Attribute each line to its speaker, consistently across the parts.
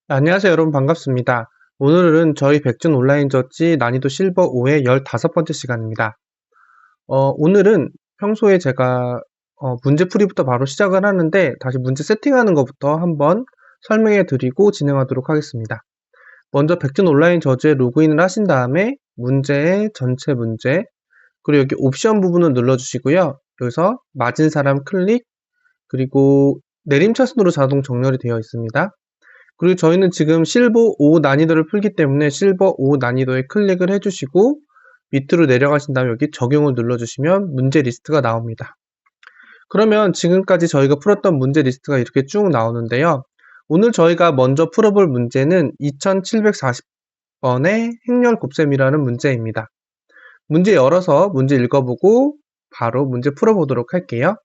Speaker 1: 안녕하세요, 여러분. 반갑습니다. 오늘은 저희 백준 온라인 저지 난이도 실버 5의 15번째 시간입니다. 오늘은 평소에 제가 문제풀이부터 바로 시작을 하는데 다시 문제 세팅하는 것부터 한번 설명해 드리고 진행하도록 하겠습니다. 먼저 백준 온라인 저지에 로그인을 하신 다음에 문제의 전체 문제, 그리고 여기 옵션 부분을 눌러주시고요. 여기서 맞은 사람 클릭, 그리고 내림차순으로 자동 정렬이 되어 있습니다. 그리고 저희는 지금 실버 5 난이도를 풀기 때문에 실버 5 난이도에 클릭을 해주시고 밑으로 내려가신 다음에 여기 적용을 눌러주시면 문제 리스트가 나옵니다. 그러면 지금까지 저희가 풀었던 문제 리스트가 이렇게 쭉 나오는데요. 오늘 저희가 먼저 풀어볼 문제는 2740번의 행렬 곱셈이라는 문제입니다. 문제 열어서 문제 읽어보고 바로 문제 풀어보도록 할게요.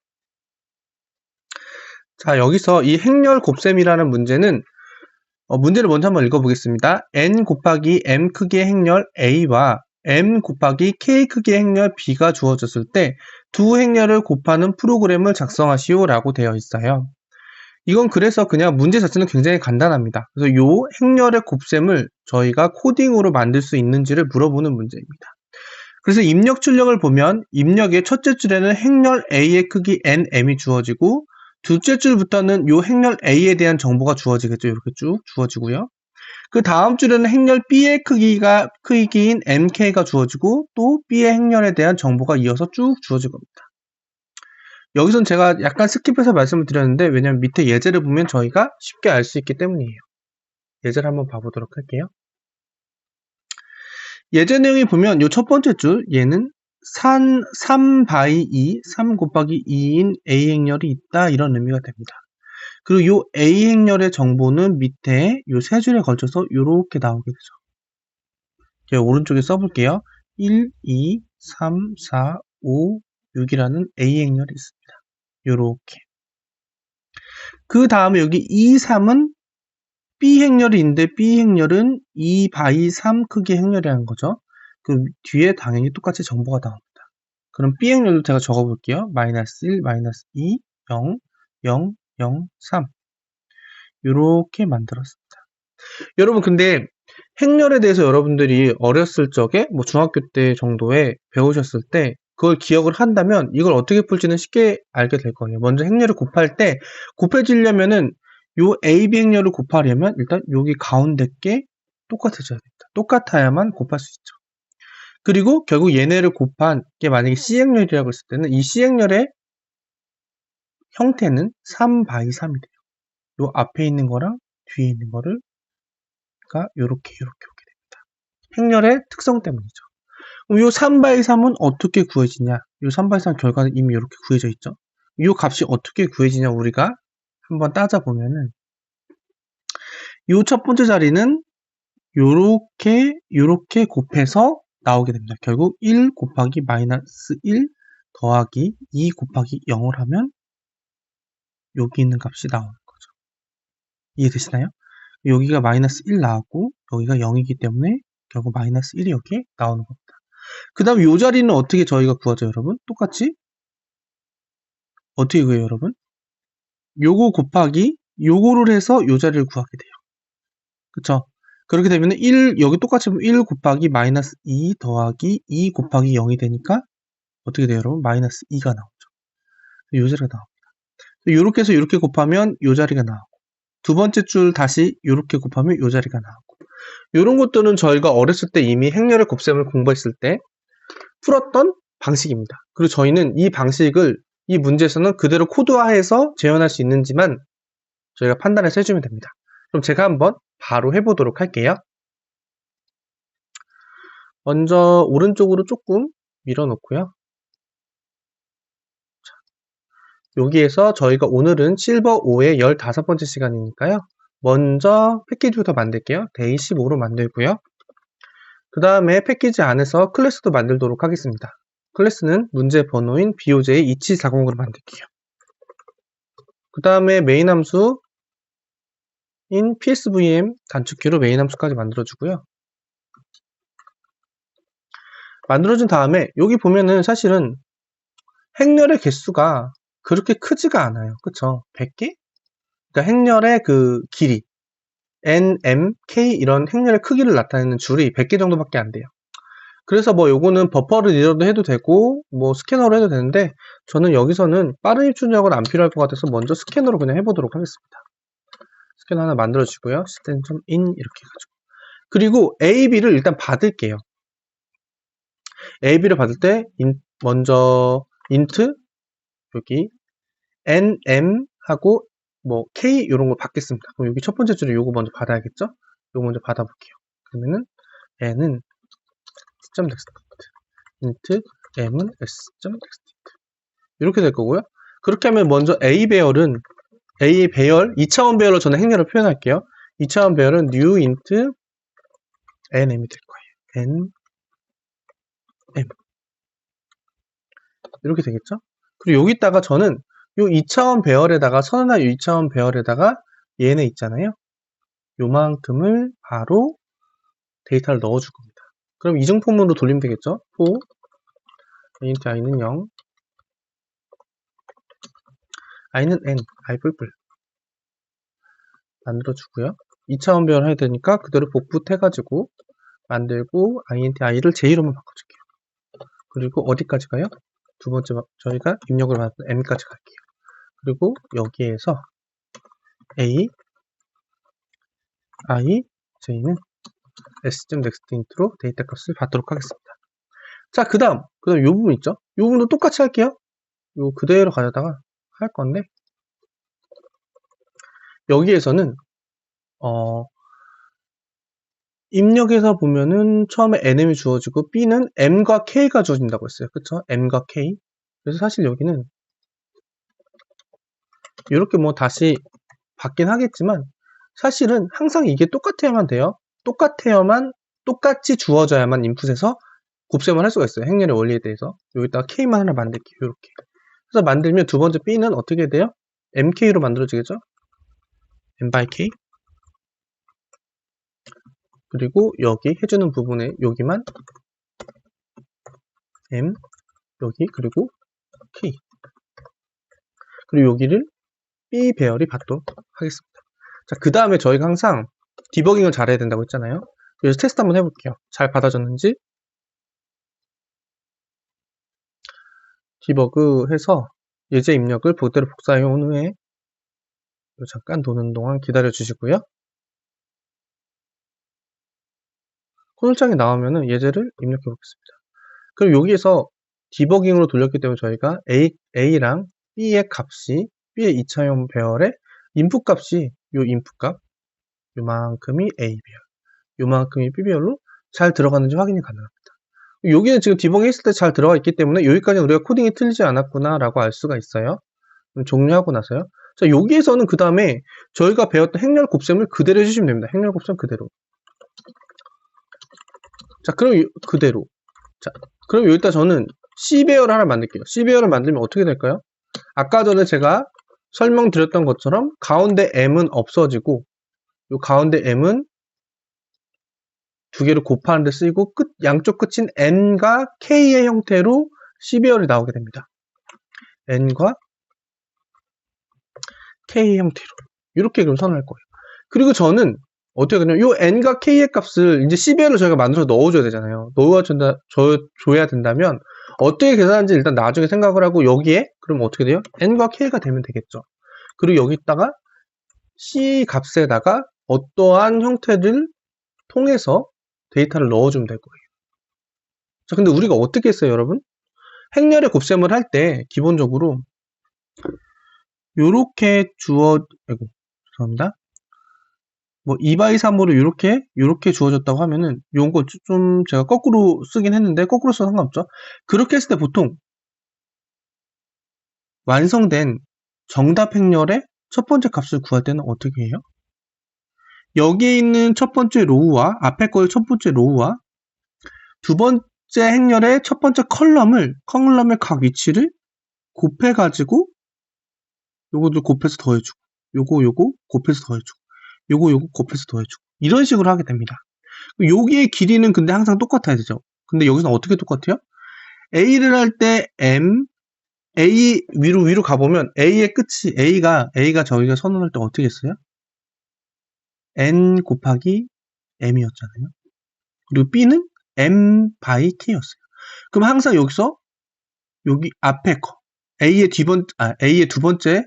Speaker 1: 자, 여기서 이 행렬 곱셈이라는 문제는 문제를 먼저 한번 읽어보겠습니다. n 곱하기 m 크기의 행렬 a와 m 곱하기 k 크기의 행렬 b가 주어졌을 때 두 행렬을 곱하는 프로그램을 작성하시오 라고 되어 있어요. 이건 그래서 그냥 문제 자체는 굉장히 간단합니다. 그래서 이 행렬의 곱셈을 저희가 코딩으로 만들 수 있는지를 물어보는 문제입니다. 그래서 입력 출력을 보면 입력의 첫째 줄에는 행렬 a의 크기 nm이 주어지고 둘째 줄부터는 이 행렬 A에 대한 정보가 주어지겠죠. 이렇게 쭉 주어지고요. 그 다음 줄에는 행렬 B의 크기인 MK가 주어지고 또 B의 행렬에 대한 정보가 이어서 쭉 주어질 겁니다. 여기선 제가 약간 스킵해서 말씀을 드렸는데 왜냐면 밑에 예제를 보면 저희가 쉽게 알 수 있기 때문이에요. 예제를 한번 봐보도록 할게요. 예제 내용이 보면 이 첫 번째 줄 얘는 3 바이 2, 3 곱하기 2인 A 행렬이 있다 이런 의미가 됩니다. 그리고 요 A 행렬의 정보는 밑에 요 세 줄에 걸쳐서 요렇게 나오게 되죠. 제가 오른쪽에 써볼게요. 1, 2, 3, 4, 5, 6이라는 A 행렬이 있습니다. 요렇게. 그 다음에 여기 2, 3은 B 행렬이 있는데 B 행렬은 2 바이 3 크기의 행렬이라는 거죠. 그 뒤에 당연히 똑같이 정보가 나옵니다. 그럼 B 행렬도 제가 적어볼게요. 마이너스 1, 마이너스 2, 0, 0, 0, 3 요렇게 만들었습니다. 여러분 근데 행렬에 대해서 여러분들이 어렸을 적에 뭐 중학교 때 정도에 배우셨을 때 그걸 기억을 한다면 이걸 어떻게 풀지는 쉽게 알게 될 거예요. 먼저 행렬을 곱할 때 곱해지려면은 요 AB 행렬을 곱하려면 일단 여기 가운데 게 똑같아져야 됩니다. 똑같아야만 곱할 수 있죠. 그리고 결국 얘네를 곱한 게 만약에 C 행렬이라고 했을 때는 이 C 행렬의 형태는 3 바이 3이 돼요. 요 앞에 있는 거랑 뒤에 있는 거를 요렇게 오게 됩니다. 행렬의 특성 때문이죠. 그럼 요 3바이 3은 어떻게 구해지냐? 요 3바이 3 결과는 이미 이렇게 구해져 있죠. 요 값이 어떻게 구해지냐 우리가 한번 따져보면은 요 첫 번째 자리는 요렇게 곱해서 나오게 됩니다. 결국 1 곱하기 마이너스 1 더하기 2 곱하기 0을 하면 여기 있는 값이 나오는 거죠. 이해되시나요? 여기가 마이너스 1 나왔고 여기가 0이기 때문에 결국 마이너스 1이 여기에 나오는 겁니다. 그 다음 요 자리는 어떻게 저희가 구하죠, 여러분? 똑같이 어떻게 구해요, 여러분? 요거 곱하기 요거를 해서 요 자리를 구하게 돼요. 그쵸? 그렇게 되면 1 여기 똑같이 1 곱하기 마이너스 2 더하기 2 곱하기 0이 되니까 어떻게 돼요, 여러분? 마이너스 2가 나오죠. 요 자리가 나옵니다. 요렇게 해서 요렇게 곱하면 요 자리가 나오고 두 번째 줄 다시 요렇게 곱하면 요 자리가 나오고 요런 것들은 저희가 어렸을 때 이미 행렬의 곱셈을 공부했을 때 풀었던 방식입니다. 그리고 저희는 이 방식을 이 문제에서는 그대로 코드화해서 재현할 수 있는지만 저희가 판단해서 해주면 됩니다. 그럼 제가 한번 바로 해보도록 할게요. 먼저 오른쪽으로 조금 밀어놓고요. 여기에서 저희가 오늘은 실버 5의 15번째 시간이니까요. 먼저 패키지부터 만들게요. 데이 15로 만들고요. 그 다음에 패키지 안에서 클래스도 만들도록 하겠습니다. 클래스는 문제 번호인 BOJ2740으로 만들게요. 그 다음에 메인 함수인 PSVM 단축키로 메인 함수까지 만들어주고요. 만들어준 다음에 여기 보면은 사실은 행렬의 개수가 그렇게 크지가 않아요. 그쵸? 100개? 그러니까 행렬의 그 길이 N, M, K 이런 행렬의 크기를 나타내는 줄이 100개 정도밖에 안 돼요. 그래서 뭐 요거는 버퍼를 리더도 해도 되고 뭐 스캐너로 해도 되는데 저는 여기서는 빠른 입출 능력은 안 필요할 것 같아서 먼저 스캐너로 그냥 해보도록 하겠습니다. 스캐너 하나 만들어 주고요. system.in 이렇게 해가지고 그리고 AB를 일단 받을게요. AB를 받을 때 먼저 int 여기 N, M 하고 뭐 K 이런 걸 받겠습니다. 그럼 여기 첫 번째 줄에 요거 먼저 받아야겠죠? 요거 먼저 받아볼게요. 그러면은 N은 s.next int M은 s.next 이렇게 될 거고요. 그렇게 하면 먼저 A 배열은 A 배열 2차원 배열로 저는 행렬을 표현할게요. 2차원 배열은 new int nm이 될 거예요. nm 이렇게 되겠죠? 그리고 여기다가 저는 요 2차원 배열에다가 선언할 2차원 배열에다가 얘네 있잖아요. 요만큼을 바로 데이터를 넣어줄 겁니다. 그럼 이중폼으로 돌리면 되겠죠? for int i는 0 i는 n i 뿔뿔 만들어주고요. 2차원 배열 해야 되니까 그대로 복붙해가지고 만들고 int i를 j로만 바꿔줄게요. 그리고 어디까지 가요? 두 번째 저희가 입력을 받은 m까지 갈게요. 그리고 여기에서 a, i, j는 s.nextint로 데이터 값을 받도록 하겠습니다. 자, 그 다음 이 부분 있죠? 이 부분도 똑같이 할게요. 요 그대로 가져다가 할 건데 여기에서는 입력에서 보면은 처음에 nm이 주어지고 b는 m과 k가 주어진다고 했어요. 그쵸? m과 k. 그래서 사실 여기는 이렇게 뭐 다시 받긴 하겠지만 사실은 항상 이게 똑같아야만 돼요. 똑같이 주어져야만 인풋에서 곱셈을 할 수가 있어요. 행렬의 원리에 대해서. 여기다가 k만 하나 만들게요. 이렇게. 그래서 만들면 두 번째 b는 어떻게 돼요? mk로 만들어지겠죠? m by k. 그리고 여기 해주는 부분에 여기만 m, 여기 그리고 k. 그리고 여기를 b 배열이 받도록 하겠습니다. 자, 그 다음에 저희가 항상 디버깅을 잘해야 된다고 했잖아요. 그래서 테스트 한번 해볼게요. 잘 받아줬는지. 디버그 해서 예제 입력을 그대로 복사해 온 후에 잠깐 도는 동안 기다려 주시고요. 코드창이 나오면은 예제를 입력해 보겠습니다. 그럼 여기에서 디버깅으로 돌렸기 때문에 저희가 A랑 B의 값이 B의 2차원 배열의 인풋 값이 요 인풋 값 요만큼이 A 배열 요만큼이 B 배열로 잘 들어가는지 확인이 가능합니다. 여기는 지금 디버깅 했을 때 잘 들어가 있기 때문에 여기까지는 우리가 코딩이 틀리지 않았구나 라고 알 수가 있어요. 그럼 종료하고 나서요. 자, 여기에서는 그 다음에 저희가 배웠던 행렬 곱셈을 그대로 해주시면 됩니다. 행렬 곱셈 그대로. 자, 그럼 그대로. 자, 그럼 여기다 저는 C 배열을 하나 만들게요. C 배열을 만들면 어떻게 될까요? 아까 전에 제가 설명드렸던 것처럼 가운데 M은 없어지고 요 가운데 M은 두 개를 곱하는 데 쓰이고 양쪽 끝인 N과 K의 형태로 C 배열이 나오게 됩니다. N과 K의 형태로 이렇게 그럼 선언할 거예요. 그리고 저는 어떻게 하냐면 요 N과 K의 값을 이제 C 배열로 저희가 만들어서 넣어줘야 되잖아요. 줘야 된다면 어떻게 계산하는지 일단 나중에 생각을 하고 여기에 그럼 어떻게 돼요? N과 K가 되면 되겠죠. 그리고 여기다가 C 값에다가 어떠한 형태를 통해서 데이터를 넣어주면 될 거예요. 자, 근데 우리가 어떻게 했어요, 여러분? 행렬의 곱셈을 할 때 기본적으로 요렇게 아이고, 죄송합니다. 뭐 2x3으로 요렇게 주어졌다고 하면은 요거 좀 제가 거꾸로 쓰긴 했는데 거꾸로 써도 상관없죠. 그렇게 했을 때 보통 완성된 정답 행렬의 첫 번째 값을 구할 때는 어떻게 해요? 여기에 있는 첫 번째 로우와 앞에 거의 첫 번째 로우와 두 번째 행렬의 첫 번째 컬럼의 각 위치를 곱해가지고 요거도 곱해서 더해주고 요거 곱해서 더해주고 요거 곱해서 더해주고 이런 식으로 하게 됩니다. 여기의 길이는 근데 항상 똑같아야 되죠. 근데 여기서는 어떻게 똑같아요? A를 할 때 M, A 위로 가보면 A의 끝이 A가 저희가 선언할 때 어떻게 했어요? n 곱하기 m이었잖아요. 그리고 b는 m by k였어요. 그럼 항상 여기서 여기 앞에 거 a의 두 번째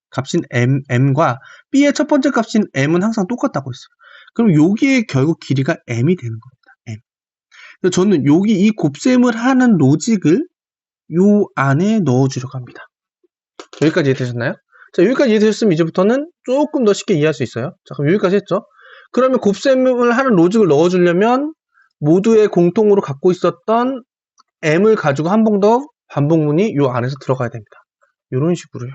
Speaker 1: 값인 m과 b의 첫 번째 값인 m은 항상 똑같다고 했어요. 그럼 여기에 결국 길이가 m이 되는 겁니다. m. 그래서 저는 여기 이 곱셈을 하는 로직을 요 안에 넣어주려고 합니다. 여기까지 이해되셨나요? 자, 여기까지 이해되셨으면 이제부터는 조금 더 쉽게 이해할 수 있어요. 자, 그럼 여기까지 했죠? 그러면 곱셈을 하는 로직을 넣어주려면 모두의 공통으로 갖고 있었던 m을 가지고 한 번 더 반복문이 요 안에서 들어가야 됩니다. 요런 식으로요.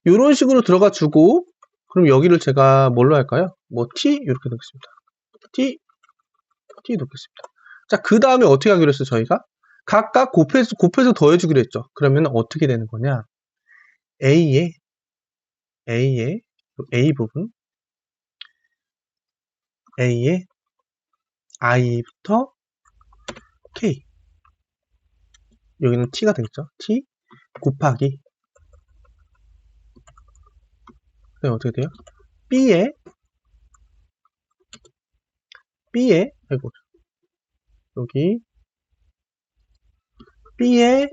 Speaker 1: 요런 식으로 들어가 주고, 그럼 여기를 제가 뭘로 할까요? 뭐 t 이렇게 넣겠습니다. t 넣겠습니다. 자, 그 다음에 어떻게 하기로 했어요? 저희가 각각 곱해서 더해주기로 했죠. 그러면 어떻게 되는 거냐? A의 A 부분 A의 I부터 K, 여기는 T가 되겠죠. T 곱하기, 그다음에 어떻게 돼요? B의 아이고, 여기 B의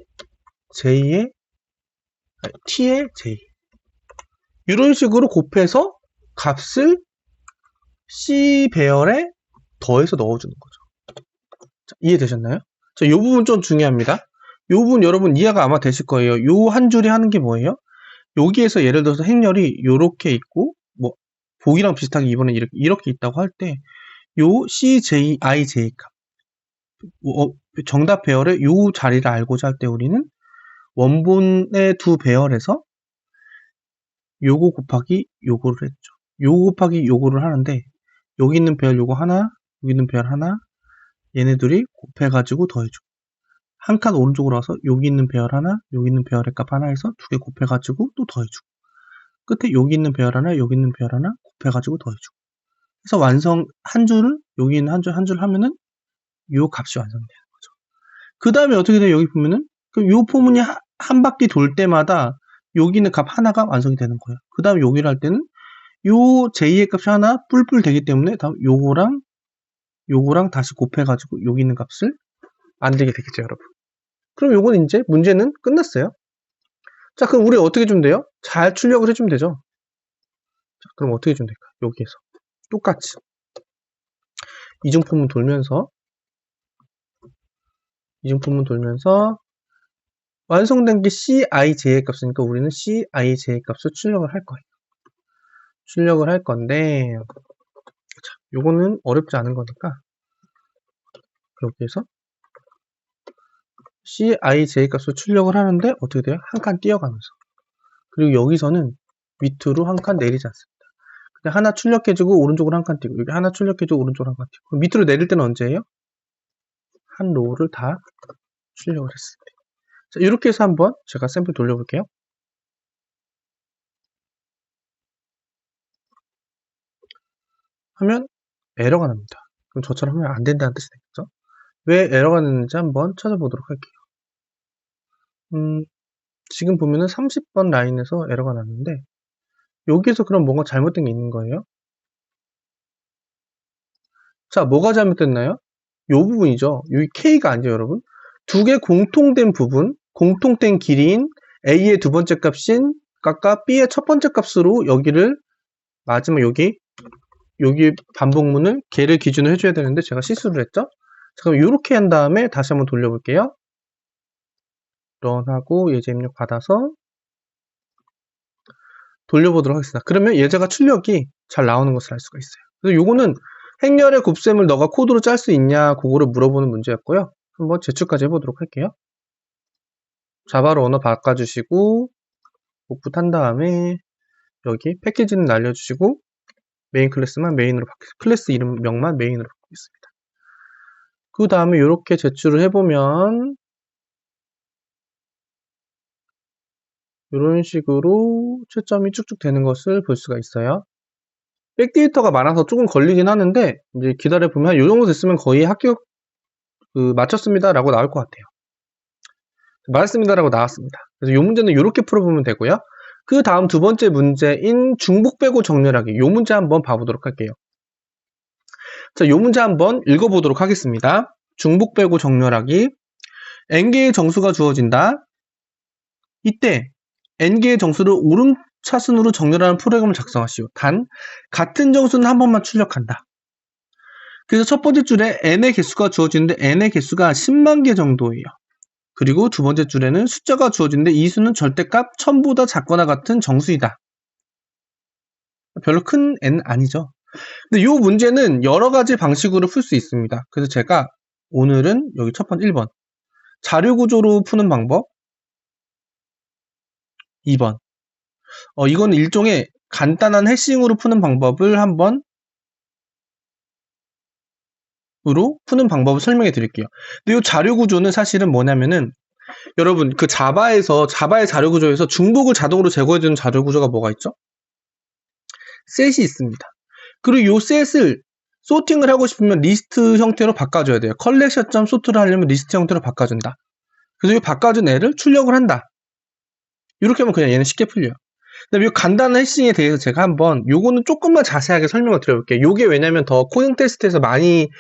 Speaker 1: J의 T의 J, 이런 식으로 곱해서 값을 C 배열에 더해서 넣어주는 거죠. 자, 이해되셨나요? 자, 이 부분 좀 중요합니다. 이 부분 여러분 이해가 아마 되실 거예요. 요 한 줄이 하는 게 뭐예요? 여기에서 예를 들어서 행렬이 요렇게 있고, 뭐 보기랑 비슷하게 이번에 이렇게 있다고 할 때 요 CJ, IJ 값, 정답 배열의 요 자리를 알고자 할 때 우리는 원본의 두 배열에서 요거 곱하기 요거를 했죠. 요거 곱하기 요거를 하는데, 여기 있는 배열 요거 하나, 여기 있는 배열 하나, 얘네들이 곱해가지고 더해주고, 한 칸 오른쪽으로 와서 여기 있는 배열 하나, 여기 있는 배열의 값 하나 해서 두 개 곱해가지고 또 더해주고, 끝에 여기 있는 배열 하나, 여기 있는 배열 하나 곱해가지고 더해주고, 그래서 완성 한 줄을, 여기 있는 한 줄 하면은 요 값이 완성되는 거죠. 그 다음에 어떻게 돼요? 여기 보면은 그럼 요 포문이 한 바퀴 돌 때마다 여기 있는 값 하나가 완성이 되는 거예요. 그 다음에 여기를 할 때는 요 J의 값이 하나 뿔뿔 되기 때문에 다음 요거랑 다시 곱해가지고 여기 있는 값을 만들게 되겠죠, 여러분. 그럼 요건 이제 문제는 끝났어요. 자, 그럼 우리 어떻게 주면 돼요? 잘 출력을 해주면 되죠. 자, 그럼 어떻게 주면 될까? 여기에서 똑같이 이중포문 돌면서 완성된 게 CIJ의 값이니까 우리는 CIJ의 값을 출력을 할 거예요. 출력을 할 건데, 자, 요거는 어렵지 않은 거니까 여기에서 CIJ 값을 출력을 하는데 어떻게 돼요? 한 칸 띄어가면서, 그리고 여기서는 밑으로 한 칸 내리지 않습니다. 그냥 하나 출력해주고 오른쪽으로 한 칸 띄고, 여기 하나 출력해주고 오른쪽으로 한 칸 띄고, 그럼 밑으로 내릴 때는 언제예요? 한 로우를 다 출력을 했을 때. 자, 이렇게 해서 한번 제가 샘플 돌려볼게요. 하면 에러가 납니다. 그럼 저처럼 하면 안 된다는 뜻이 되겠죠? 왜 에러가 났는지 한번 찾아보도록 할게요. 지금 보면은 30번 라인에서 에러가 났는데, 여기에서 그럼 뭔가 잘못된 게 있는 거예요? 자, 뭐가 잘못됐나요? 요 부분이죠. 여기 K가 아니죠, 여러분. 두 개 공통된 부분, 공통된 길이인 A의 두 번째 값인 값과 B의 첫 번째 값으로 여기를 마지막 여기 반복문을 걔를 기준으로 해줘야 되는데 제가 실수를 했죠. 자, 그럼 이렇게 한 다음에 다시 한번 돌려볼게요. 런하고 예제 입력 받아서 돌려보도록 하겠습니다. 그러면 예제가 출력이 잘 나오는 것을 알 수가 있어요. 그래서 요거는 행렬의 곱셈을 너가 코드로 짤 수 있냐, 그거를 물어보는 문제였고요. 한번 제출까지 해보도록 할게요. 자바로 언어 바꿔주시고 복붙 한 다음에 여기 패키지는 날려주시고 메인 클래스만 메인으로 클래스 이름명만 메인으로 바꾸겠습니다. 그 다음에 이렇게 제출을 해보면 이런 식으로 채점이 쭉쭉 되는 것을 볼 수가 있어요. 백데이터가 많아서 조금 걸리긴 하는데 이제 기다려보면 이 정도 됐으면 거의 합격 마쳤습니다 라고 나올 것 같아요. 맞았습니다 라고 나왔습니다. 그래서 이 문제는 이렇게 풀어보면 되고요. 그 다음 두 번째 문제인 중복 빼고 정렬하기. 요 문제 한번 봐보도록 할게요. 자, 요 문제 한번 읽어보도록 하겠습니다. 중복 빼고 정렬하기. n개의 정수가 주어진다. 이때 n개의 정수를 오름차순으로 정렬하는 프로그램을 작성하시오. 단 같은 정수는 한 번만 출력한다. 그래서 첫 번째 줄에 n의 개수가 주어지는데 n의 개수가 10만 개 정도예요. 그리고 두 번째 줄에는 숫자가 주어지는데 이 수는 절대값 1000보다 작거나 같은 정수이다. 별로 큰 n 아니죠. 근데 이 문제는 여러 가지 방식으로 풀 수 있습니다. 그래서 제가 오늘은 여기 첫 번째 1번 자료 구조로 푸는 방법, 2번 이건 일종의 간단한 해싱으로 푸는 방법을 한번 푸는 방법을 설명해 드릴게요. 근데 이 자료 구조는 사실은 뭐냐면은 여러분 그 자바의 자료 구조에서 중복을 자동으로 제거해 주는 자료 구조가 뭐가 있죠? 셋이 있습니다. 그리고 이 셋을 소팅을 하고 싶으면 리스트 형태로 바꿔줘야 돼요. collection.sort를 하려면 리스트 형태로 바꿔준다. 그래서 이 바꿔준 애를 출력을 한다. 이렇게 하면 그냥 얘는 쉽게 풀려요. 그다음에 이 간단한 해싱에 대해서 제가 한번 요거는 조금만 자세하게 설명을 드려볼게요. 요게 왜냐면 더 코딩 테스트에서 많이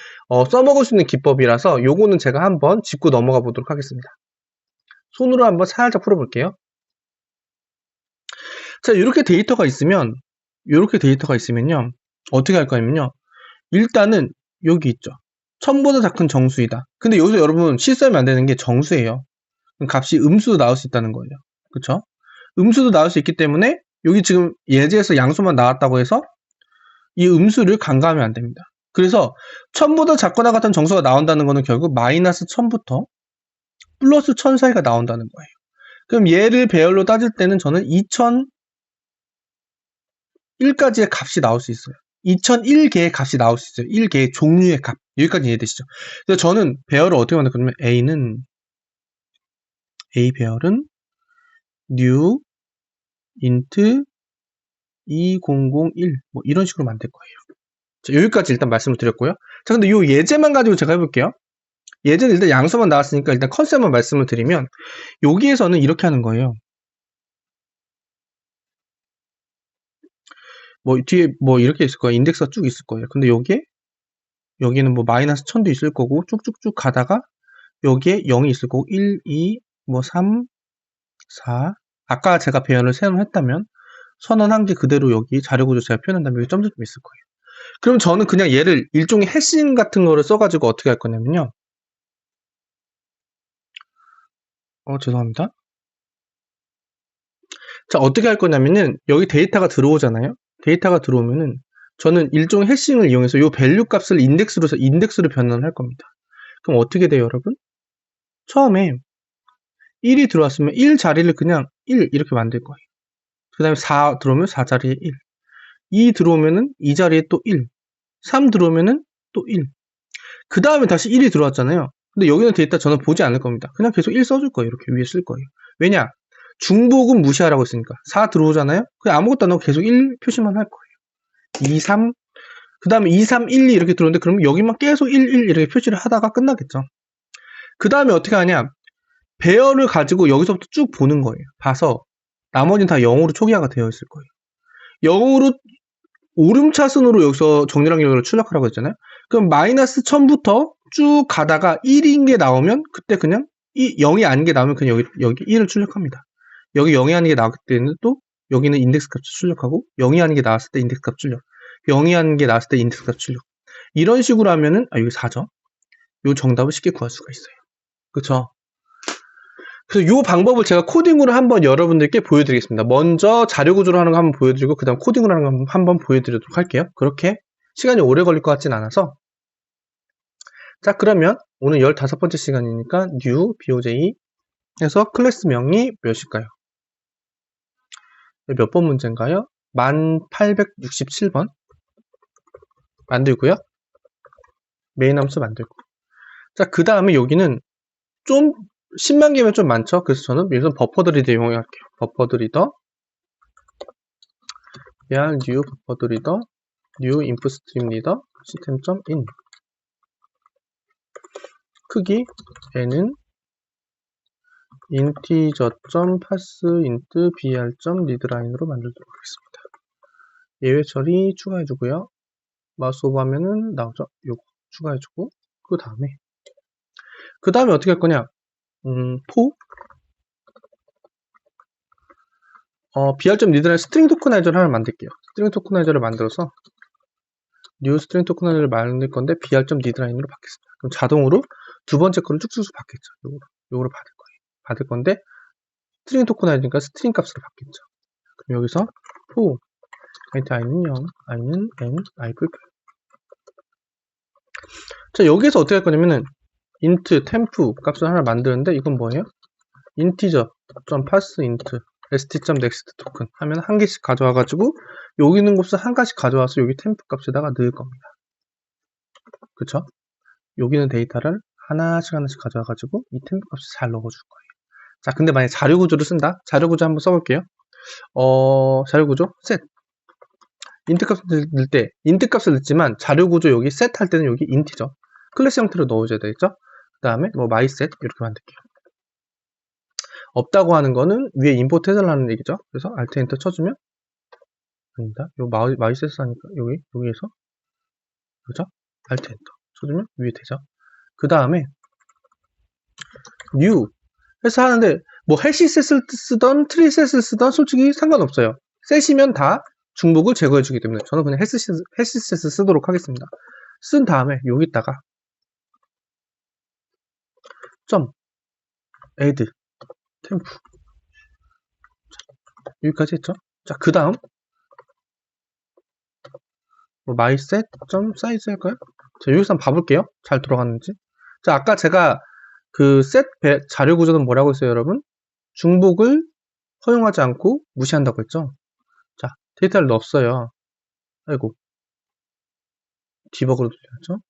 Speaker 1: 써먹을 수 있는 기법이라서 요거는 제가 한번 짚고 넘어가 보도록 하겠습니다. 손으로 한번 살짝 풀어볼게요. 자, 이렇게 데이터가 있으면요. 어떻게 할 거냐면요. 일단은 여기 있죠. 1000보다 작은 정수이다. 근데 여기서 여러분 실수하면 안 되는 게 정수예요. 값이 음수도 나올 수 있다는 거예요. 그쵸? 음수도 나올 수 있기 때문에 여기 지금 예제에서 양수만 나왔다고 해서 이 음수를 간과하면 안 됩니다. 그래서 1000보다 작거나 같은 정수가 나온다는 거는 결국 마이너스 1000부터 플러스 1000 사이가 나온다는 거예요. 그럼 얘를 배열로 따질 때는 저는 2001까지의 값이 나올 수 있어요. 2001개의 값이 나올 수 있어요. 1개의 종류의 값. 여기까지 이해되시죠? 그래서 저는 배열을 어떻게 만들 거냐면 A 배열은 new int 2001 뭐 이런 식으로 만들 거예요. 자, 여기까지 일단 말씀을 드렸고요. 자, 근데 이 예제만 가지고 제가 해볼게요. 예제는 일단 양수만 나왔으니까 일단 컨셉만 말씀을 드리면 여기에서는 이렇게 하는 거예요. 뭐 뒤에 뭐 이렇게 있을 거예요. 인덱스가 쭉 있을 거예요. 근데 여기는 뭐 마이너스 1000도 있을 거고 쭉쭉쭉 가다가 여기에 0이 있을 거고 1, 2, 뭐 3, 4 아까 제가 배열을 세운했다면 선언한 게 그대로 여기 자료 구조 제가 표현한다면 여기 점점점 있을 거예요. 그럼 저는 그냥 얘를 일종의 해싱 같은 거를 써가지고 어떻게 할 거냐면요. 죄송합니다. 자, 어떻게 할 거냐면은 여기 데이터가 들어오잖아요. 데이터가 들어오면은 저는 일종의 해싱을 이용해서 이 밸류 값을 인덱스로 변환할 겁니다. 그럼 어떻게 돼요, 여러분? 처음에 1이 들어왔으면 1 자리를 그냥 1 이렇게 만들 거예요. 그 다음에 4 들어오면 4 자리에 1. 2 들어오면은 2 자리에 또 1. 3 들어오면은 또 1. 그 다음에 다시 1이 들어왔잖아요. 근데 여기는 데이터 저는 보지 않을 겁니다. 그냥 계속 1 써줄 거예요. 이렇게 위에 쓸 거예요. 왜냐? 중복은 무시하라고 했으니까. 4 들어오잖아요? 그냥 아무것도 안 하고 계속 1 표시만 할 거예요. 2, 3. 그 다음에 2, 3, 1, 2 이렇게 들어오는데 그러면 여기만 계속 1, 1 이렇게 표시를 하다가 끝나겠죠. 그 다음에 어떻게 하냐? 배열을 가지고 여기서부터 쭉 보는 거예요. 봐서 나머지는 다 0으로 초기화가 되어 있을 거예요. 0으로 오름차순으로 여기서 정렬한 결과를 출력하라고 했잖아요. 그럼 마이너스 1000부터 쭉 가다가 1인 게 나오면 그때 그냥 0이 아닌 게 나오면 그냥 여기 1을 출력합니다. 여기 0이 아닌 게 나왔을 때는 또 여기는 인덱스 값 출력하고 0이 아닌 게 나왔을 때 인덱스 값 출력 0이 아닌 게 나왔을 때 인덱스 값 출력 이런 식으로 하면은 여기 4죠. 요 정답을 쉽게 구할 수가 있어요. 그쵸? 그래서 이 방법을 제가 코딩으로 한번 여러분들께 보여드리겠습니다. 먼저 자료 구조로 하는 거 한번 보여드리고 그 다음 코딩으로 하는 거 한번 보여드리도록 할게요. 그렇게 시간이 오래 걸릴 것 같진 않아서 자 그러면 오늘 15번째 시간이니까 new boj 해서 클래스명이 몇일까요? 몇 번 문제인가요? 1867번 만들고요. 메인 함수 만들고 자 그 다음에 여기는 좀 10만 개면 좀 많죠? 그래서 저는 여기서 버퍼드리더 이용할게요. 버퍼드리더 new 버퍼드리더 new inputStreamReader system.in 크기 n은 integer.parseInt br.readline으로 만들도록 하겠습니다. 예외 처리 추가해주고요. 마우스 오버하면은 나오죠? 요거 추가해주고 그 다음에 어떻게 할 거냐? br.readline 스트링 토커나이저를 하나 만들게요. 스트링 토커나이저를 만들어서 new 스트링 토커나이저를 만들 건데 br.readline으로 받겠습니다. 그럼 자동으로 두 번째 거를 쭉쭉 받겠죠. 요거를 받을 건데 스트링 토커나이저니까 스트링 값으로 받겠죠. 그럼 여기서 for i는 0, i는 n, i 불표. 자, 여기에서 어떻게 할 거냐면은 int temp 값을 하나 만드는데 이건 뭐예요? integer.parseInt st.next token 하면 한 개씩 가져와가지고 여기 있는 값을 한 가지 가져와서 여기 temp 값에다가 넣을 겁니다. 그쵸? 여기 있는 데이터를 하나씩 가져와가지고 이 temp 값을 잘 넣어줄 거예요. 자, 근데 만약에 자료 구조를 쓴다? 자료 구조 한번 써볼게요. 자료 구조 set int 값을 넣을 때 int 값을 넣지만 자료 구조 여기 set 할 때는 여기 int죠. 클래스 형태로 넣어줘야 되겠죠? 그 다음에 뭐 myset 이렇게 만들게요. 없다고 하는 거는 위에 임포트 해달라는 얘기죠. 그래서 Alt 엔터 쳐주면 아닙니다. 요 myset 하니까 여기에서 그죠? Alt 엔터 쳐주면 위에 되죠. 그 다음에 new 해서 하는데 뭐 해시셋을 쓰던 트리셋을 쓰던 솔직히 상관없어요. 셋이면 다 중복을 제거해주기 때문에 저는 그냥 해시셋을 쓰도록 하겠습니다. 쓴 다음에 여기다가 점 add temp 여기까지 했죠. 자, 그 다음 뭐 myset.size 할까요? 자, 여기서 한번 봐볼게요. 잘 돌아갔는지. 자, 아까 제가 그 set 자료 구조는 뭐라고 했어요, 여러분? 중복을 허용하지 않고 무시한다고 했죠. 자, 데이터를 넣었어요. 아이고, 디버그로 돌렸죠.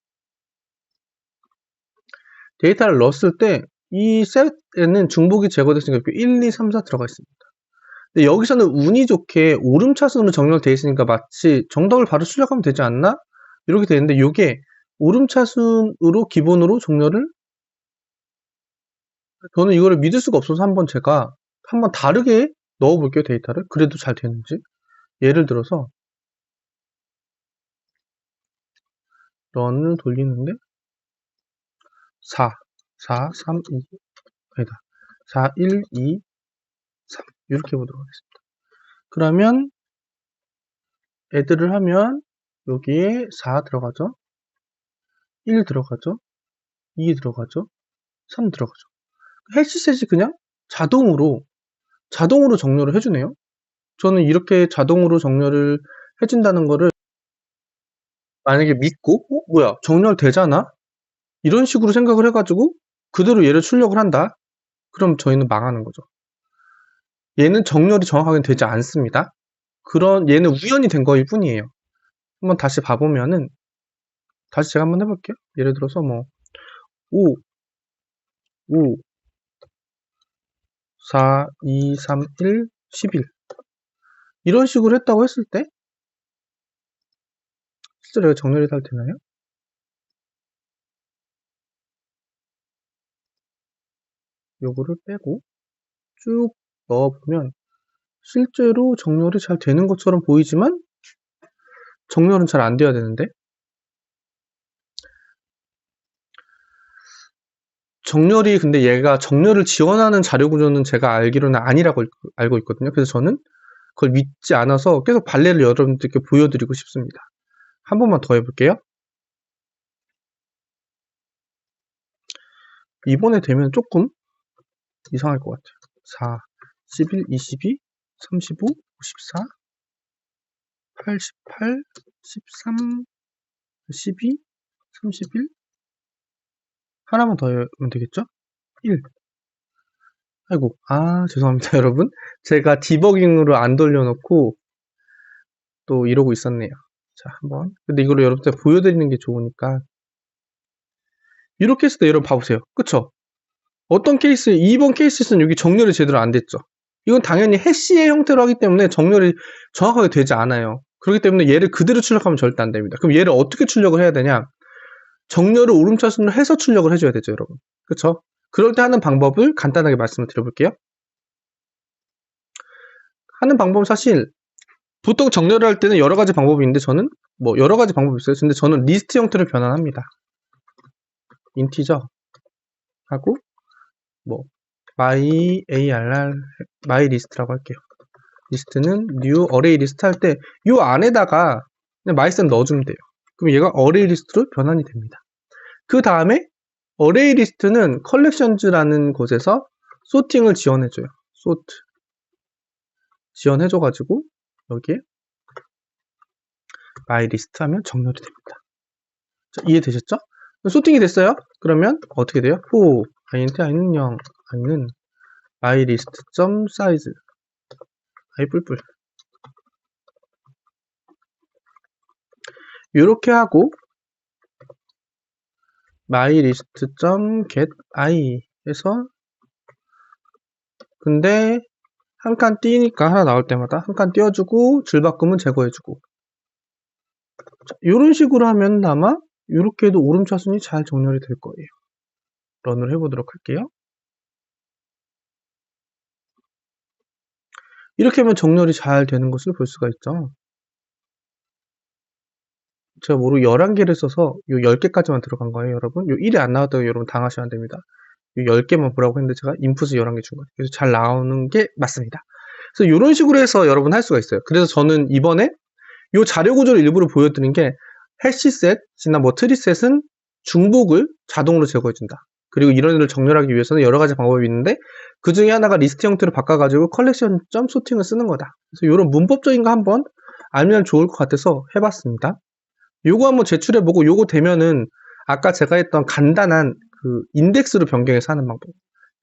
Speaker 1: 데이터를 넣었을 때 이 set에는 중복이 제거됐으니까 1, 2, 3, 4 들어가 있습니다. 근데 여기서는 운이 좋게 오름차순으로 정렬되어 있으니까 마치 정답을 바로 출력하면 되지 않나? 이렇게 되는데 이게 오름차순으로 기본으로 정렬을 저는 이거를 믿을 수가 없어서 한번 제가 한번 다르게 넣어볼게요. 데이터를. 그래도 잘 되는지. 예를 들어서 런을 돌리는데 4, 4, 3, 2 아니다. 4, 1, 2, 3 이렇게 해보도록 하겠습니다. 그러면 애들을 하면 여기에 4 들어가죠. 1 들어가죠. 2 들어가죠. 3 들어가죠. 해시셋이 그냥 자동으로 정렬을 해주네요. 저는 이렇게 자동으로 정렬을 해준다는 거를 만약에 믿고 뭐야 정렬되잖아? 이런 식으로 생각을 해가지고 그대로 얘를 출력을 한다? 그럼 저희는 망하는 거죠. 얘는 정렬이 정확하게 되지 않습니다. 얘는 우연히 된 거일 뿐이에요. 한번 다시 봐보면은 다시 제가 한번 해볼게요. 예를 들어서 뭐 5, 4, 2, 3, 1, 11 이런 식으로 했다고 했을 때 실제로 얘가 정렬이 잘 되나요? 요거를 빼고 쭉 넣어보면 실제로 정렬이 잘 되는 것처럼 보이지만 정렬은 잘 안 돼야 되는데 정렬이 근데 얘가 정렬을 지원하는 자료 구조는 제가 알기로는 아니라고 알고 있거든요. 그래서 저는 그걸 믿지 않아서 계속 발레를 여러분들께 보여드리고 싶습니다. 한 번만 더 해볼게요. 이번에 되면 조금 이상할 것 같아요. 4, 11, 22, 35, 54, 88, 13, 12, 31 하나만 더 하면 되겠죠? 1 아이고 죄송합니다 여러분 제가 디버깅으로 안 돌려놓고 또 이러고 있었네요. 자 한번 근데 이거를 여러분들 보여드리는 게 좋으니까 이렇게 했을 때 여러분 봐보세요. 그쵸? 어떤 케이스 2번 케이스에서는 여기 정렬이 제대로 안 됐죠. 이건 당연히 해시의 형태로 하기 때문에 정렬이 정확하게 되지 않아요. 그렇기 때문에 얘를 그대로 출력하면 절대 안 됩니다. 그럼 얘를 어떻게 출력을 해야 되냐? 정렬을 오름차순으로 해서 출력을 해줘야 되죠, 여러분. 그쵸? 그럴 때 하는 방법을 간단하게 말씀을 드려볼게요. 하는 방법은 사실 보통 정렬을 할 때는 여러 가지 방법이 있는데 저는 뭐 여러 가지 방법이 있어요. 근데 저는 리스트 형태로 변환합니다. 인티저 하고 뭐 my list라고 할게요. 리스트는 new array list 할 때 이 안에다가 그냥 mySum 넣어주면 돼요. 그럼 얘가 array list로 변환이 됩니다. 그 다음에 array list는 collections라는 곳에서 소팅을 지원해줘요. sort 지원해줘가지고 여기에 my list 하면 정렬이 됩니다. 자, 이해되셨죠? 소팅이 됐어요. 그러면 어떻게 돼요? for int i는 0 i는 my list.size i 뿔뿔 이렇게 하고 mylist.getI 해서 근데 한 칸 띄니까 하나 나올 때마다 한 칸 띄워주고 줄바꿈은 제거해주고 이런 식으로 하면 아마 이렇게 해도 오름차순이 잘 정렬이 될 거예요. 런을 해보도록 할게요. 이렇게 하면 정렬이 잘 되는 것을 볼 수가 있죠. 제가 모르고 11개를 써서 요 10개까지만 들어간 거예요, 여러분. 요 1이 안 나왔다고 여러분 당하시면 안 됩니다. 요 10개만 보라고 했는데 제가 인풋을 11개 준 거예요. 그래서 잘 나오는 게 맞습니다. 그래서 이런 식으로 해서 여러분 할 수가 있어요. 그래서 저는 이번에 요 자료 구조를 일부러 보여드린 게 해시셋이나 뭐 트리셋은 중복을 자동으로 제거해준다. 그리고 이런 일을 정렬하기 위해서는 여러 가지 방법이 있는데 그 중에 하나가 리스트 형태로 바꿔가지고 컬렉션 점 소팅을 쓰는 거다. 그래서 이런 문법적인 거 한번 알면 좋을 것 같아서 해봤습니다. 요거 한번 제출해보고 요거 되면은 아까 제가 했던 간단한 그 인덱스로 변경해서 하는 방법,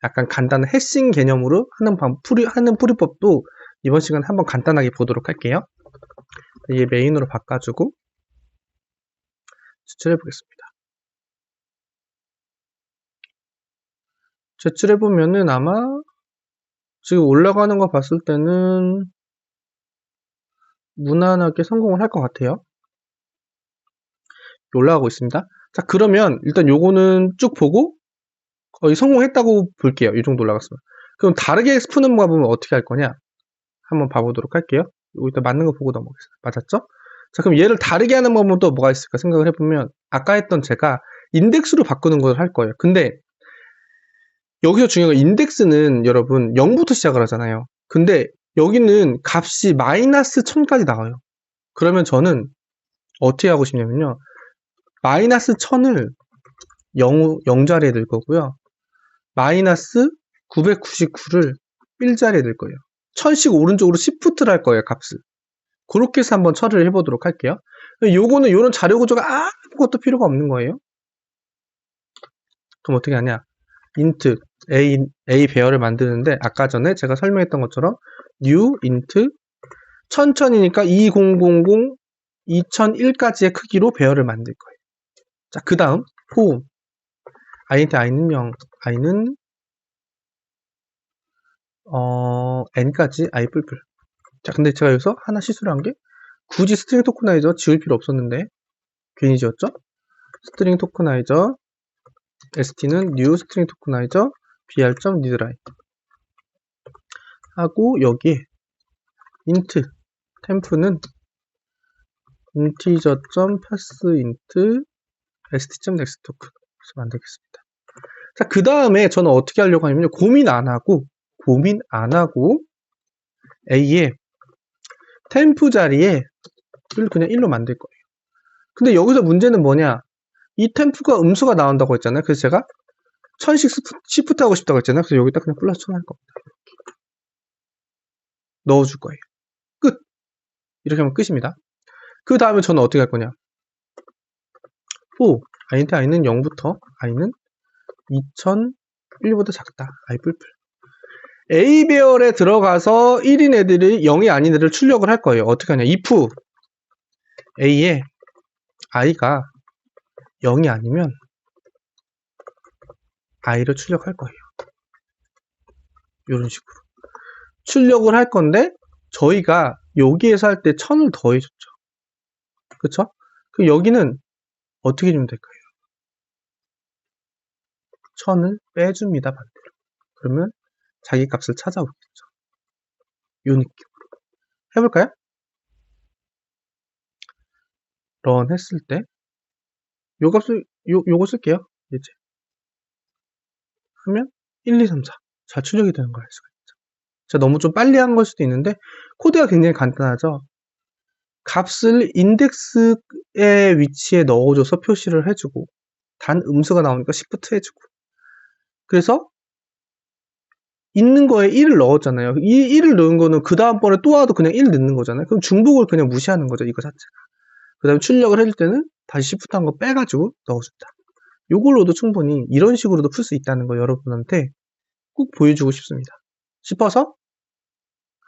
Speaker 1: 약간 간단한 해싱 개념으로 하는 풀이법도 이번 시간에 한번 간단하게 보도록 할게요. 얘 메인으로 바꿔주고 제출해보겠습니다. 제출해보면은 아마 지금 올라가는 거 봤을 때는 무난하게 성공을 할 것 같아요. 올라가고 있습니다. 자, 그러면 일단 요거는 쭉 보고 거의 성공했다고 볼게요. 이 정도 올라갔으면. 그럼 다르게 푸는 방법은 어떻게 할 거냐? 한번 봐보도록 할게요. 일단 맞는 거 보고 넘어가겠습니다. 맞았죠? 자, 그럼 얘를 다르게 하는 방법은 또 뭐가 있을까 생각을 해보면 아까 했던 제가 인덱스로 바꾸는 걸 할 거예요. 근데 여기서 중요한 건 인덱스는 여러분 0부터 시작을 하잖아요. 근데 여기는 값이 마이너스 1000까지 나와요. 그러면 저는 어떻게 하고 싶냐면요. 마이너스 1000을 0자리에 넣을 거고요. 마이너스 999를 1자리에 넣을 거예요. 1000씩 오른쪽으로 시프트를 할 거예요, 값을. 그렇게 해서 한번 처리를 해보도록 할게요. 요거는 요런 자료 구조가 아무것도 필요가 없는 거예요. 그럼 어떻게 하냐? int a 배열을 만드는데 아까 전에 제가 설명했던 것처럼 new int 1000이니까 2000 2001까지의 크기로 배열을 만들 거예요. 자, 그 다음 for int i는 0, i는 n까지 i 뿔뿔. 자, 근데 제가 여기서 하나 실수를 한 게 굳이 스트링 토크나이저 지울 필요 없었는데 괜히 지웠죠? 스트링 토크나이저 st는 new 스트링 토크나이저 br.readline 하고 여기에 int 템프는 integer.parseInt st.nextToken 만들겠습니다. 자, 그 다음에 저는 어떻게 하려고 하냐면 고민 안 하고 a에 템프 자리에 그냥 1로 만들 거예요. 근데 여기서 문제는 뭐냐? 이 템프가 음수가 나온다고 했잖아요. 그래서 제가 1000씩 시프트 하고 싶다고 했잖아요. 그래서 여기다 그냥 플러스 1000 할 겁니다. 넣어줄 거예요. 끝! 이렇게 하면 끝입니다. 그 다음에 저는 어떻게 할 거냐? for int i는 0부터 i는 2001보다 작다. i 뿔뿔. A 배열에 들어가서 1인 애들이 0이 아닌 애들을 출력을 할 거예요. 어떻게 하냐? if A에 i가 0이 아니면 i를 출력할 거예요. 이런 식으로. 출력을 할 건데 저희가 여기에서 할 때 1000을 더해줬죠. 그쵸? 그럼 여기는 어떻게 주면 될까요? 1000을 빼줍니다. 반대로. 그러면 자기 값을 찾아오겠죠. 요 느낌으로. 해볼까요? 런 했을 때 요 값을 요거 쓸게요. 이제 하면 1, 2, 3, 4 잘 출력이 되는 걸 알 수가 있죠. 자, 너무 좀 빨리 한 걸 수도 있는데 코드가 굉장히 간단하죠. 값을 인덱스의 위치에 넣어줘서 표시를 해주고 단 음수가 나오니까 시프트 해주고 그래서 있는 거에 1을 넣었잖아요. 이 1을 넣은 거는 그 다음번에 또 와도 그냥 1 넣는 거잖아요. 그럼 중복을 그냥 무시하는 거죠. 이거 자체가. 그 다음에 출력을 해줄 때는 다시 시프트 한 거 빼가지고 넣어준다. 요걸로도 충분히 이런 식으로도 풀 수 있다는 거 여러분한테 꼭 보여주고 싶어서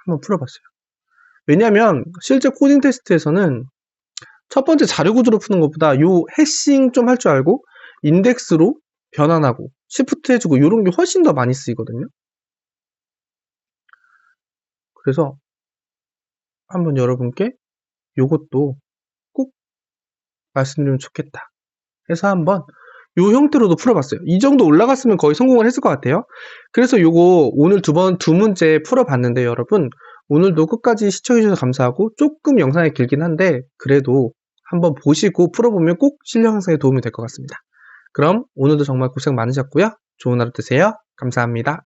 Speaker 1: 한번 풀어봤어요. 왜냐면 실제 코딩 테스트에서는 첫 번째 자료 구조로 푸는 것보다 요 해싱 좀 할 줄 알고 인덱스로 변환하고 시프트 해주고 요런 게 훨씬 더 많이 쓰이거든요. 그래서 한번 여러분께 요것도 꼭 말씀드리면 좋겠다 해서 한번 요 형태로도 풀어봤어요. 이 정도 올라갔으면 거의 성공을 했을 것 같아요. 그래서 요거 오늘 두 문제 풀어봤는데 여러분 오늘도 끝까지 시청해주셔서 감사하고 조금 영상이 길긴 한데 그래도 한번 보시고 풀어보면 꼭 실력 향상에 도움이 될 것 같습니다. 그럼 오늘도 정말 고생 많으셨고요. 좋은 하루 되세요. 감사합니다.